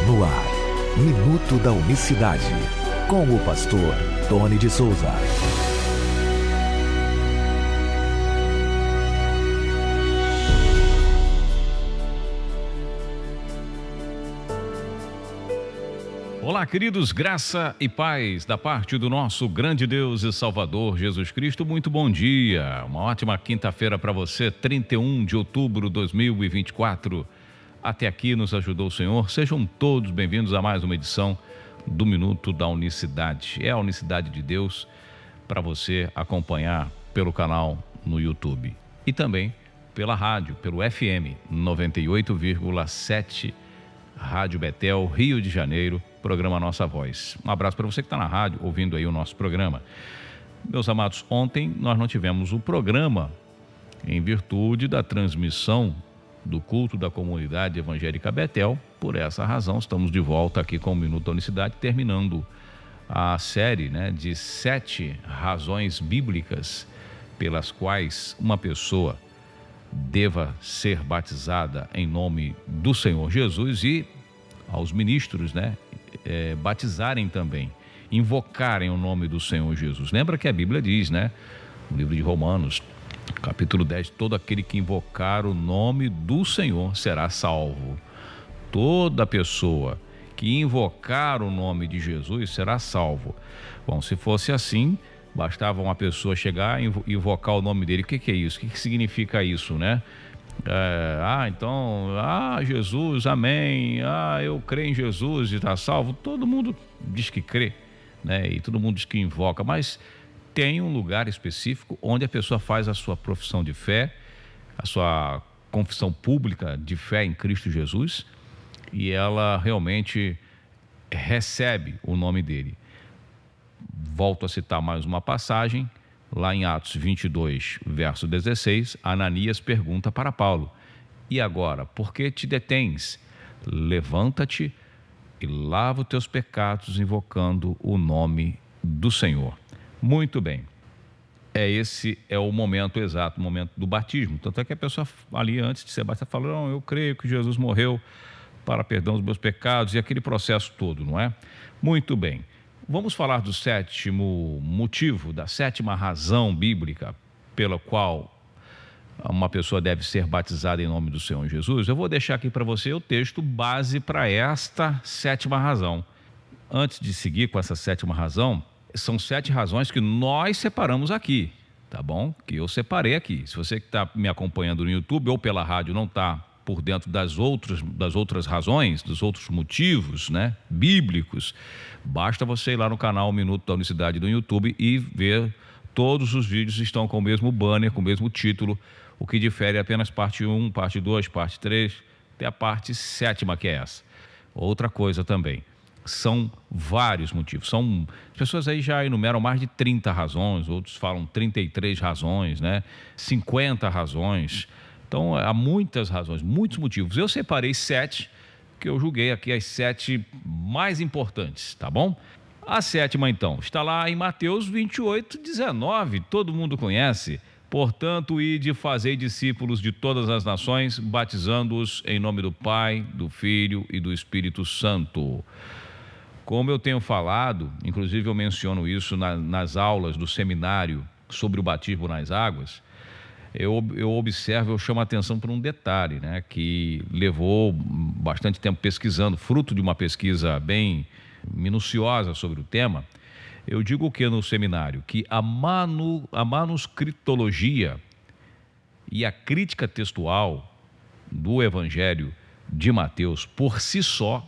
No ar, Minuto da Unicidade, com o pastor Tony de Souza. Olá, queridos, graça e paz da parte do nosso grande Deus e Salvador Jesus Cristo. Muito bom dia, uma ótima quinta-feira para você, 31 de outubro de 2024. Até aqui nos ajudou o Senhor. Sejam todos bem-vindos a mais uma edição do Minuto da Unicidade. É a unicidade de Deus para você acompanhar pelo canal no YouTube e também pela rádio, pelo FM 98,7 Rádio Betel, Rio de Janeiro, programa Nossa Voz. Um abraço para você que está na rádio, ouvindo aí o nosso programa. Meus amados, ontem nós não tivemos o programa em virtude da transmissão do culto da comunidade evangélica Betel. Por essa razão, estamos de volta aqui com o Minuto da Unicidade, terminando a série de 7 razões bíblicas pelas quais uma pessoa deva ser batizada em nome do Senhor Jesus, e aos ministros batizarem também, invocarem o nome do Senhor Jesus. Lembra que a Bíblia diz, no livro de Romanos, capítulo 10, todo aquele que invocar o nome do Senhor será salvo. Toda pessoa que invocar o nome de Jesus será salvo. Bom, se fosse assim, bastava uma pessoa chegar e invocar o nome dele. O que é isso? O que significa isso, Jesus, amém, eu creio em Jesus e está salvo. Todo mundo diz que crê, e todo mundo diz que invoca, mas tem um lugar específico onde a pessoa faz a sua profissão de fé, a sua confissão pública de fé em Cristo Jesus, e ela realmente recebe o nome dele. Volto a citar mais uma passagem, lá em Atos 22, verso 16, Ananias pergunta para Paulo: e agora, por que te detens? Levanta-te e lava os teus pecados, invocando o nome do Senhor. Muito bem, esse é o momento exato, o momento do batismo. Tanto é que a pessoa ali, antes de ser batizada, fala: não, eu creio que Jesus morreu para perdão dos meus pecados, e aquele processo todo, não é? Muito bem. Vamos falar do sétimo motivo, da sétima razão bíblica pela qual uma pessoa deve ser batizada em nome do Senhor Jesus. Eu vou deixar aqui para você o texto base para esta sétima razão. Antes de seguir com essa sétima razão, são 7 razões que nós separamos aqui, tá bom? Que eu separei aqui. Se você que está me acompanhando no YouTube ou pela rádio não está por dentro das outras razões, dos outros motivos, bíblicos, basta você ir lá no canal Minuto da Unicidade do YouTube e ver. Todos os vídeos estão com o mesmo banner, com o mesmo título. O que difere é apenas parte 1, parte 2, parte 3, até a parte 7ª, que é essa. Outra coisa também, são vários motivos. As pessoas aí já enumeram mais de 30 razões, outros falam 33 razões, 50 razões. Então, há muitas razões, muitos motivos. Eu separei 7, que eu julguei aqui as 7 mais importantes, tá bom? A 7ª, então, está lá em Mateus 28, 19, todo mundo conhece. Portanto, ide, fazei discípulos de todas as nações, batizando-os em nome do Pai, do Filho e do Espírito Santo. Como eu tenho falado, inclusive eu menciono isso nas aulas do seminário sobre o batismo nas águas, eu observo, eu chamo a atenção para um detalhe, que levou bastante tempo pesquisando, fruto de uma pesquisa bem minuciosa sobre o tema. Eu digo o que no seminário? Que a manuscritologia e a crítica textual do Evangelho de Mateus, por si só,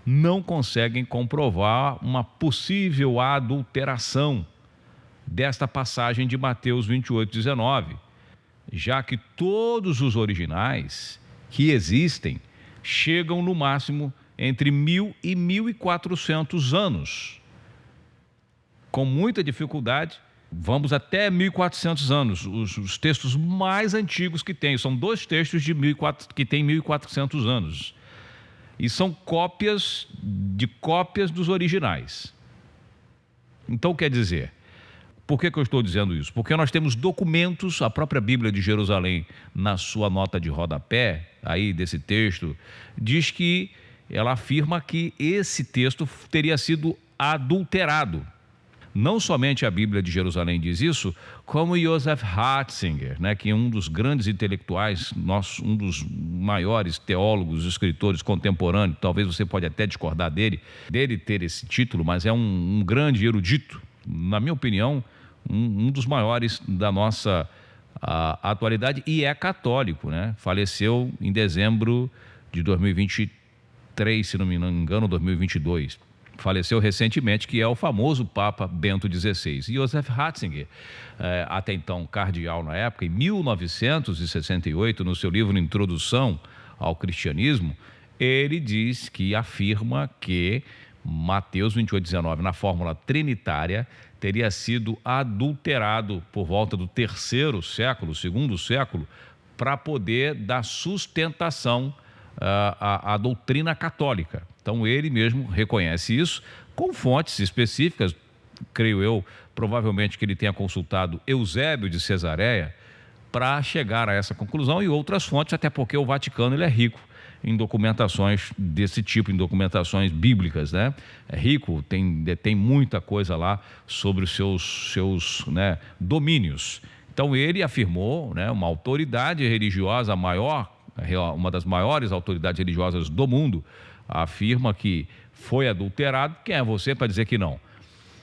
não conseguem comprovar uma possível adulteração desta passagem de Mateus 28, 19, já que todos os originais que existem chegam no máximo entre 1000 e 1400 anos. Com muita dificuldade, vamos até 1400 anos. Os textos mais antigos que tem, são 2 textos que têm 1400 anos. E são cópias dos originais. Então, quer dizer, por que eu estou dizendo isso? Porque nós temos documentos, a própria Bíblia de Jerusalém, na sua nota de rodapé, aí desse texto, diz que ela afirma que esse texto teria sido adulterado. Não somente a Bíblia de Jerusalém diz isso, como Joseph Ratzinger, né, que é um dos grandes intelectuais, um dos maiores teólogos, escritores contemporâneos, talvez você pode até discordar dele ter esse título, mas é um grande erudito, na minha opinião, um dos maiores da nossa atualidade, e é católico, né? Faleceu em dezembro de 2023, se não me engano, 2022. Faleceu recentemente, que é o famoso Papa Bento XVI. E Joseph Ratzinger, até então cardeal na época, em 1968, no seu livro Introdução ao Cristianismo, ele diz que afirma que Mateus 28:19, na fórmula trinitária, teria sido adulterado por volta do segundo século, para poder dar sustentação à doutrina católica. Então ele mesmo reconhece isso com fontes específicas, creio eu, provavelmente que ele tenha consultado Eusébio de Cesareia para chegar a essa conclusão, e outras fontes, até porque o Vaticano ele é rico em documentações desse tipo, em documentações bíblicas, né? É rico, tem muita coisa lá sobre os seus né, domínios. Então ele afirmou, né, uma autoridade religiosa maior, uma das maiores autoridades religiosas do mundo, afirma que foi adulterado. Quem é você para dizer que não?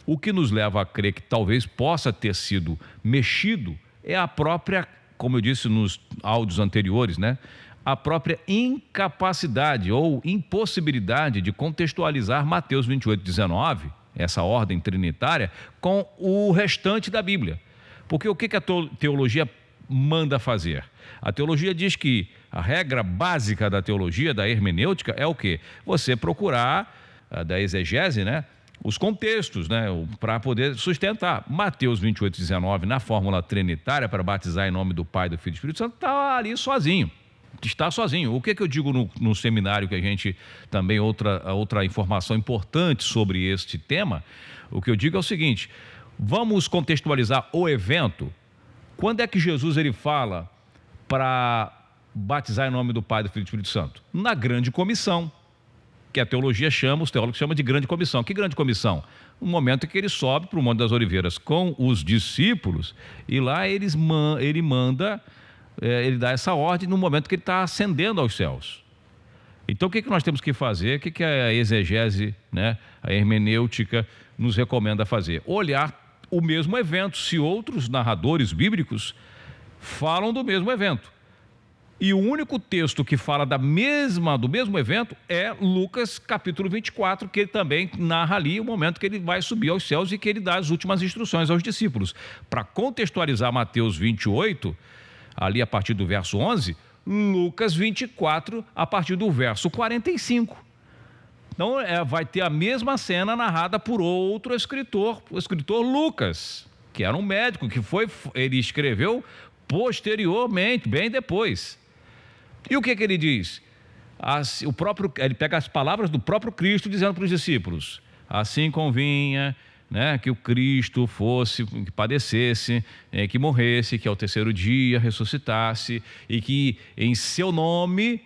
O que nos leva a crer que talvez possa ter sido mexido é a própria, como eu disse nos áudios anteriores, né? A própria incapacidade ou impossibilidade de contextualizar Mateus 28:19, essa ordem trinitária, com o restante da Bíblia. Porque o que a teologia manda fazer? A teologia diz que a regra básica da teologia, da hermenêutica, é o quê? Você procurar, da exegese, né, os contextos, né, para poder sustentar. Mateus 28:19, na fórmula trinitária, para batizar em nome do Pai, do Filho e do Espírito Santo, está ali sozinho. Está sozinho. O que eu digo no seminário, que a gente também, outra informação importante sobre este tema, o que eu digo é o seguinte: vamos contextualizar o evento. Quando é que Jesus ele fala para batizar em nome do Pai, do Filho e do Espírito Santo? Na grande comissão, que a teologia chama, os teólogos chamam de grande comissão. Que grande comissão? O momento em que ele sobe para o Monte das Oliveiras com os discípulos, e lá ele dá essa ordem no momento que ele está ascendendo aos céus. Então o que nós temos que fazer? O que a exegese, né, a hermenêutica nos recomenda fazer? Olhar o mesmo evento, se outros narradores bíblicos falam do mesmo evento. E o único texto que fala do mesmo evento é Lucas capítulo 24, que ele também narra ali o momento que ele vai subir aos céus e que ele dá as últimas instruções aos discípulos. Para contextualizar Mateus 28, ali a partir do verso 11, Lucas 24, a partir do verso 45. Então vai ter a mesma cena narrada por outro escritor, o escritor Lucas, que era um médico, ele escreveu posteriormente, bem depois. E o que ele diz? Ele pega as palavras do próprio Cristo dizendo para os discípulos: assim convinha, né, que o Cristo que padecesse, que morresse, que ao terceiro dia ressuscitasse, e que em seu nome,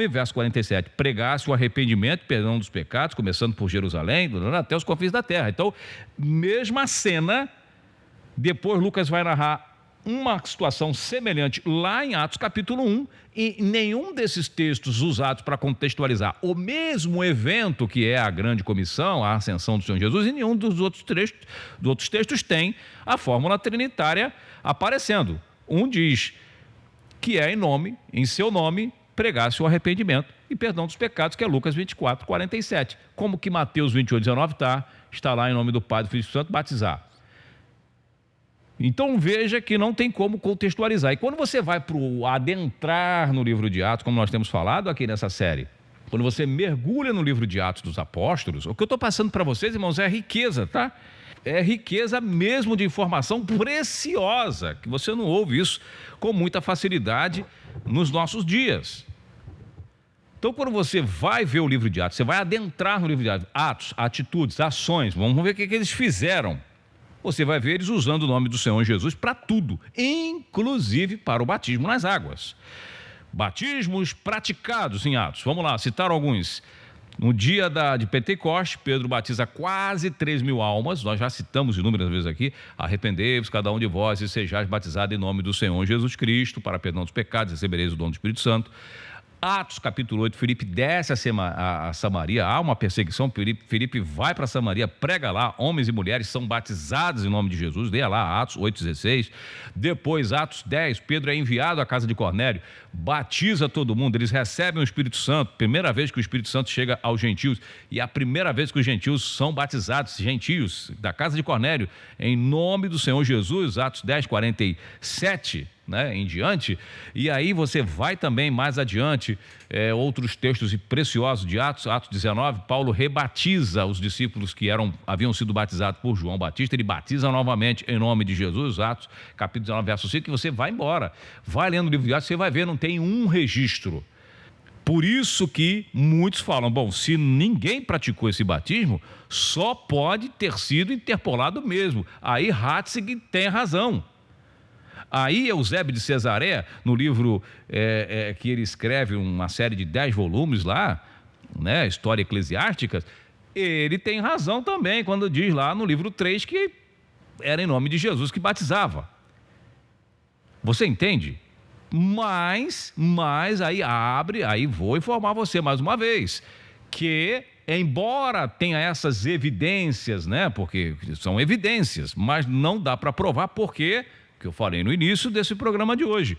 verso 47, pregasse o arrependimento, perdão dos pecados, começando por Jerusalém, até os confins da terra. Então, mesma cena, depois Lucas vai narrar uma situação semelhante lá em Atos capítulo 1, e nenhum desses textos usados para contextualizar o mesmo evento que é a grande comissão, a ascensão do Senhor Jesus, e nenhum dos outros textos tem a fórmula trinitária aparecendo. Um diz que é em seu nome, pregasse o arrependimento e perdão dos pecados, que é Lucas 24, 47. Como que Mateus 28, 19 está lá em nome do Pai, do Filho e do Espírito Santo, batizar. Então veja que não tem como contextualizar. E quando você vai para o adentrar no livro de Atos, como nós temos falado aqui nessa série, quando você mergulha no livro de Atos dos Apóstolos, o que eu estou passando para vocês, irmãos, é riqueza, tá? É riqueza mesmo de informação preciosa, que você não ouve isso com muita facilidade nos nossos dias. Então, quando você vai ver o livro de Atos, você vai adentrar no livro de Atos, atitudes, ações, vamos ver o que eles fizeram. Você vai ver eles usando o nome do Senhor Jesus para tudo, inclusive para o batismo nas águas. Batismos praticados em Atos. Vamos lá, citar alguns. No dia de Pentecostes, Pedro batiza quase 3.000 almas. Nós já citamos inúmeras vezes aqui. Arrependei-vos, cada um de vós, e sejais batizado em nome do Senhor Jesus Cristo, para perdão dos pecados, recebereis o dom do Espírito Santo. Atos capítulo 8, Filipe desce a Samaria, há uma perseguição, Filipe vai para Samaria, prega lá, homens e mulheres são batizados em nome de Jesus, leia lá Atos 8,16. Depois, Atos 10, Pedro é enviado à casa de Cornélio, batiza todo mundo, eles recebem o Espírito Santo, primeira vez que o Espírito Santo chega aos gentios, e a primeira vez que os gentios são batizados, gentios, da casa de Cornélio, em nome do Senhor Jesus, Atos 10, 47, em diante. E aí você vai também mais adiante, outros textos preciosos de Atos 19, Paulo rebatiza os discípulos que haviam sido batizados por João Batista, ele batiza novamente em nome de Jesus, Atos capítulo 19, verso 5, que você vai embora, vai lendo o livro de Atos, você vai ver, não tem um registro. Por isso que muitos falam, bom, se ninguém praticou esse batismo, só pode ter sido interpolado mesmo. Aí Ratzinger tem razão. Aí Eusébio de Cesareia, no livro que ele escreve, uma série de 10 volumes lá, História Eclesiástica, ele tem razão também quando diz lá no livro 3 que era em nome de Jesus que batizava. Você entende? Mas aí vou informar você mais uma vez, que embora tenha essas evidências, porque são evidências, mas não dá para provar porque... que eu falei no início desse programa de hoje,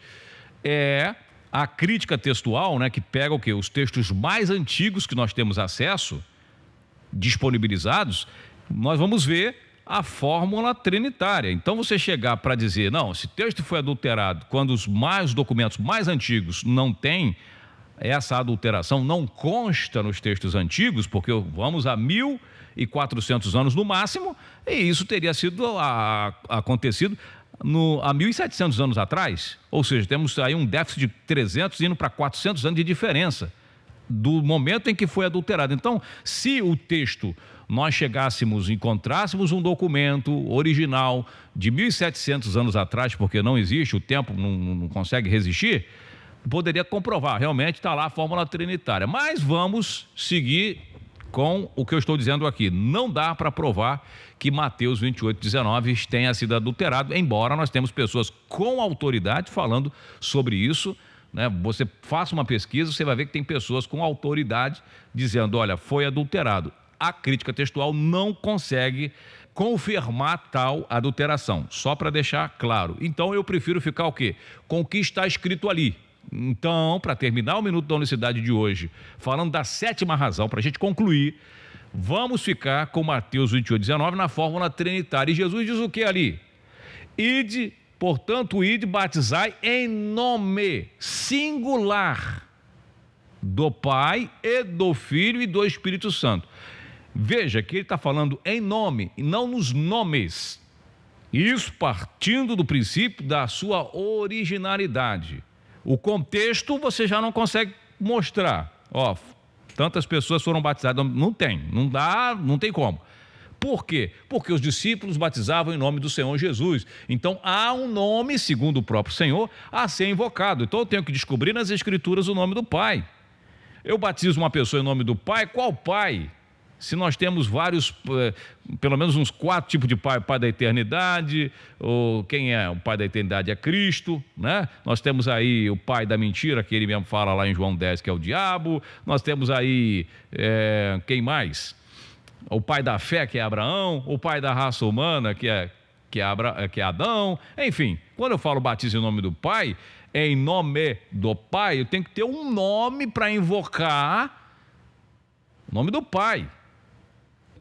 é a crítica textual, que pega o quê? Os textos mais antigos que nós temos acesso, disponibilizados, nós vamos ver a fórmula trinitária. Então você chegar para dizer, não, esse texto foi adulterado, quando os documentos mais antigos não têm essa adulteração, não consta nos textos antigos, porque vamos a 1.400 anos no máximo, e isso teria sido acontecido há 1.700 anos atrás, ou seja, temos aí um déficit de 300 indo para 400 anos de diferença do momento em que foi adulterado. Então, se o texto nós encontrássemos um documento original de 1.700 anos atrás, porque não existe, o tempo não consegue resistir, poderia comprovar, realmente está lá a fórmula trinitária. Mas vamos seguir com o que eu estou dizendo aqui. Não dá para provar que Mateus 28:19 tenha sido adulterado, embora nós temos pessoas com autoridade falando sobre isso, Você faça uma pesquisa, você vai ver que tem pessoas com autoridade dizendo, olha, foi adulterado. A crítica textual não consegue confirmar tal adulteração, só para deixar claro. Então eu prefiro ficar o quê? Com o que está escrito ali. Então, para terminar o Minuto da Unicidade de hoje, falando da 7ª razão, para a gente concluir, vamos ficar com Mateus 28:19 na fórmula trinitária. E Jesus diz o que ali? Portanto, ide, batizai em nome singular do Pai e do Filho e do Espírito Santo. Veja que ele está falando em nome e não nos nomes. Isso partindo do princípio da sua originalidade. O contexto você já não consegue mostrar. Tantas pessoas foram batizadas. Não tem como. Por quê? Porque os discípulos batizavam em nome do Senhor Jesus. Então há um nome, segundo o próprio Senhor, a ser invocado. Então eu tenho que descobrir nas Escrituras o nome do Pai. Eu batizo uma pessoa em nome do Pai, qual Pai? Se nós temos vários, pelo menos uns 4 tipos de Pai, o Pai da eternidade, ou quem é o Pai da eternidade é Cristo, Nós temos aí o Pai da mentira, que ele mesmo fala lá em João 10, que é o diabo. Nós temos aí, quem mais? O Pai da fé, que é Abraão, o Pai da raça humana, que é Adão. Enfim, quando eu falo batismo em nome do Pai, em nome do Pai, eu tenho que ter um nome para invocar o nome do Pai.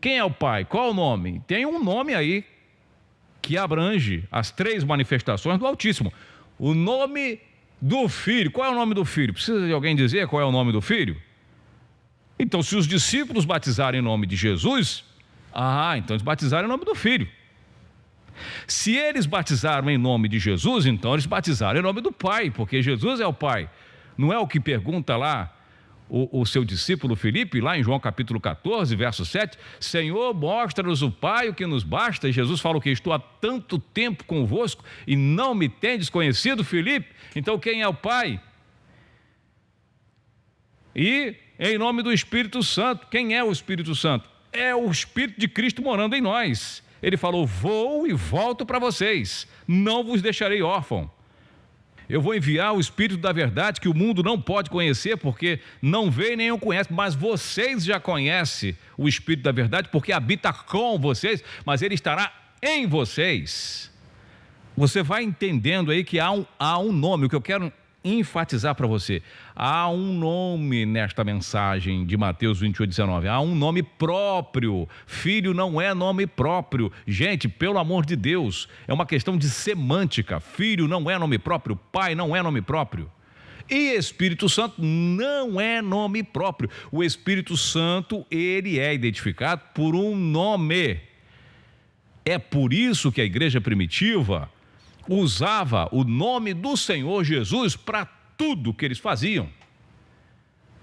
Quem é o Pai? Qual é o nome? Tem um nome aí que abrange as 3 manifestações do Altíssimo. O nome do Filho. Qual é o nome do Filho? Precisa de alguém dizer qual é o nome do Filho? Então, se os discípulos batizarem em nome de Jesus, então eles batizaram em nome do Filho. Se eles batizaram em nome de Jesus, então eles batizaram em nome do Pai, porque Jesus é o Pai. Não é o que pergunta lá o seu discípulo Filipe, lá em João capítulo 14, verso 7, Senhor, mostra-nos o Pai, o que nos basta. E Jesus fala o que? Estou há tanto tempo convosco e não me tendes conhecido, Filipe? Então quem é o Pai? E em nome do Espírito Santo. Quem é o Espírito Santo? É o Espírito de Cristo morando em nós. Ele falou: vou e volto para vocês, não vos deixarei órfão. Eu vou enviar o Espírito da verdade que o mundo não pode conhecer, porque não vê e nem o conhece, mas vocês já conhecem o Espírito da verdade, porque habita com vocês, mas ele estará em vocês. Você vai entendendo aí que há um nome. O que eu quero enfatizar para você: há um nome nesta mensagem de Mateus 28:19, há um nome próprio. Filho não é nome próprio. Gente, pelo amor de Deus, é uma questão de semântica. Filho não é nome próprio, pai não é nome próprio. E Espírito Santo não é nome próprio. O Espírito Santo, ele é identificado por um nome. É por isso que a igreja primitiva usava o nome do Senhor Jesus para tudo que eles faziam.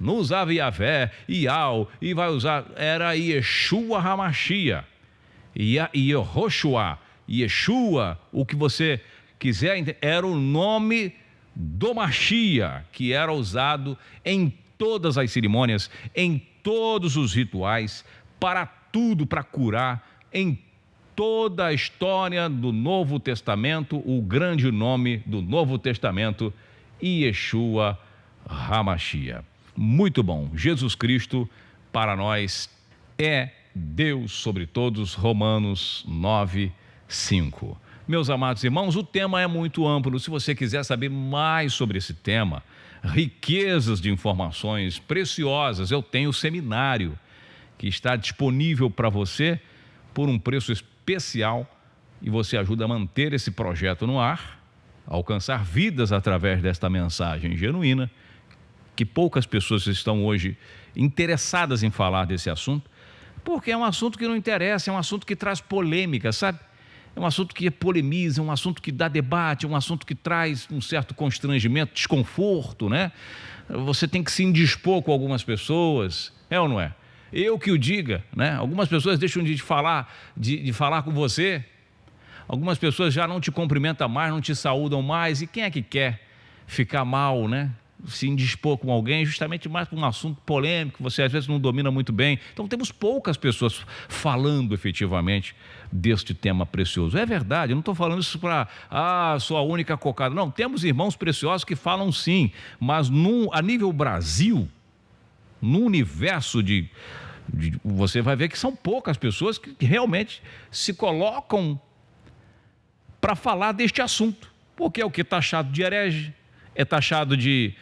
Não usava Yahvé, Ial, e vai usar, era Yeshua HaMashiach, Yehoshua, Yeshua, o que você quiser, era o nome do Mashiach, que era usado em todas as cerimônias, em todos os rituais, para tudo, para curar, em toda a história do Novo Testamento. O grande nome do Novo Testamento, Yeshua HaMashiach. Muito bom. Jesus Cristo para nós é Deus sobre todos. Romanos 9:5. Meus amados irmãos, o tema é muito amplo. Se você quiser saber mais sobre esse tema, riquezas de informações preciosas, eu tenho o seminário que está disponível para você por um preço especial, e você ajuda a manter esse projeto no ar, alcançar vidas através desta mensagem genuína, que poucas pessoas estão hoje interessadas em falar desse assunto, porque é um assunto que não interessa, é um assunto que traz polêmica, sabe? É um assunto que polemiza, é um assunto que dá debate, é um assunto que traz um certo constrangimento, desconforto, né? Você tem que se indispor com algumas pessoas, é ou não é? Eu que o diga, né? Algumas pessoas deixam de falar com você, algumas pessoas já não te cumprimentam mais, não te saúdam mais, e quem é que quer ficar mal, né? Se indispor com alguém, justamente mais por um assunto polêmico, que você às vezes não domina muito bem. Então temos poucas pessoas falando efetivamente deste tema precioso. É verdade, eu não estou falando isso para, sou a única cocada. Não, temos irmãos preciosos que falam sim, mas a nível Brasil, no universo você vai ver que são poucas pessoas que realmente se colocam para falar deste assunto, porque é o que é taxado de herege, é taxado de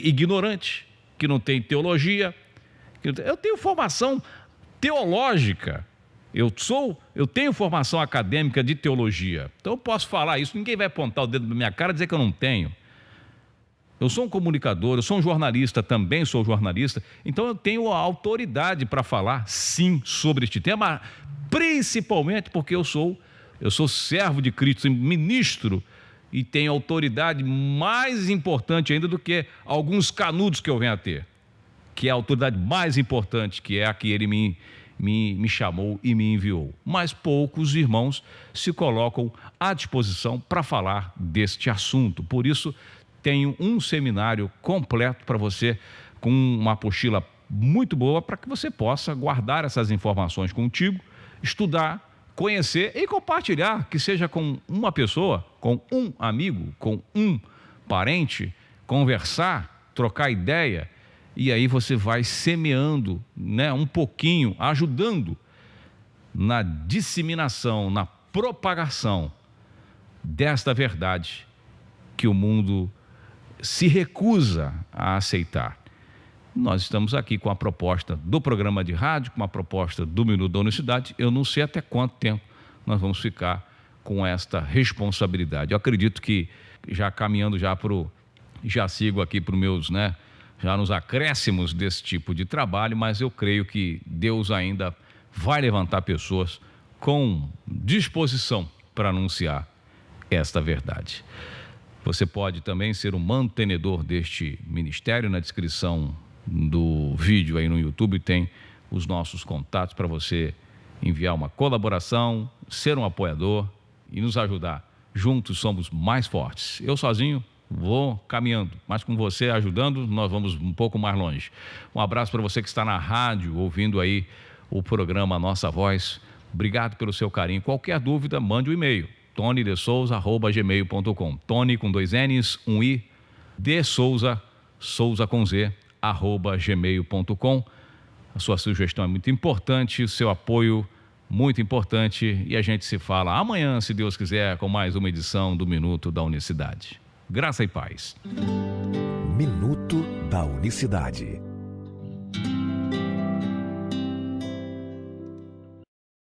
ignorante, que não tem teologia. Eu tenho formação teológica, eu tenho formação acadêmica de teologia, então eu posso falar isso, ninguém vai apontar o dedo na minha cara e dizer que eu não tenho. Eu sou um comunicador, eu sou um jornalista, também sou jornalista, então eu tenho a autoridade para falar, sim, sobre este tema, principalmente porque eu sou servo de Cristo, ministro, e tenho autoridade mais importante ainda do que alguns canudos que eu venho a ter, que é a autoridade mais importante, que é a que ele me chamou e me enviou. Mas poucos irmãos se colocam à disposição para falar deste assunto. Por isso, tenho um seminário completo para você, com uma apostila muito boa, para que você possa guardar essas informações contigo, estudar, conhecer e compartilhar, que seja com uma pessoa, com um amigo, com um parente, conversar, trocar ideia, e aí você vai semeando, né, um pouquinho, ajudando na disseminação, na propagação desta verdade que o mundo se recusa a aceitar. Nós estamos aqui com a proposta do programa de rádio, com a proposta do Minuto da Unicidade. Eu não sei até quanto tempo nós vamos ficar com esta responsabilidade. Eu acredito que já caminhando já sigo aqui para os meus, né, já nos acréscimos desse tipo de trabalho, mas eu creio que Deus ainda vai levantar pessoas com disposição para anunciar esta verdade. Você pode também ser um mantenedor deste ministério. Na descrição do vídeo aí no YouTube tem os nossos contatos para você enviar uma colaboração, ser um apoiador e nos ajudar. Juntos somos mais fortes. Eu sozinho vou caminhando, mas com você ajudando, nós vamos um pouco mais longe. Um abraço para você que está na rádio, ouvindo aí o programa Nossa Voz. Obrigado pelo seu carinho. Qualquer dúvida, mande um e-mail, tonydesouza@gmail.com. Tony com 2 N's, 1 I, de Souza, Souza com Z, @gmail.com. A sua sugestão é muito importante, o seu apoio muito importante, e a gente se fala amanhã, se Deus quiser, com mais uma edição do Minuto da Unicidade. Graça e paz. Minuto da Unicidade.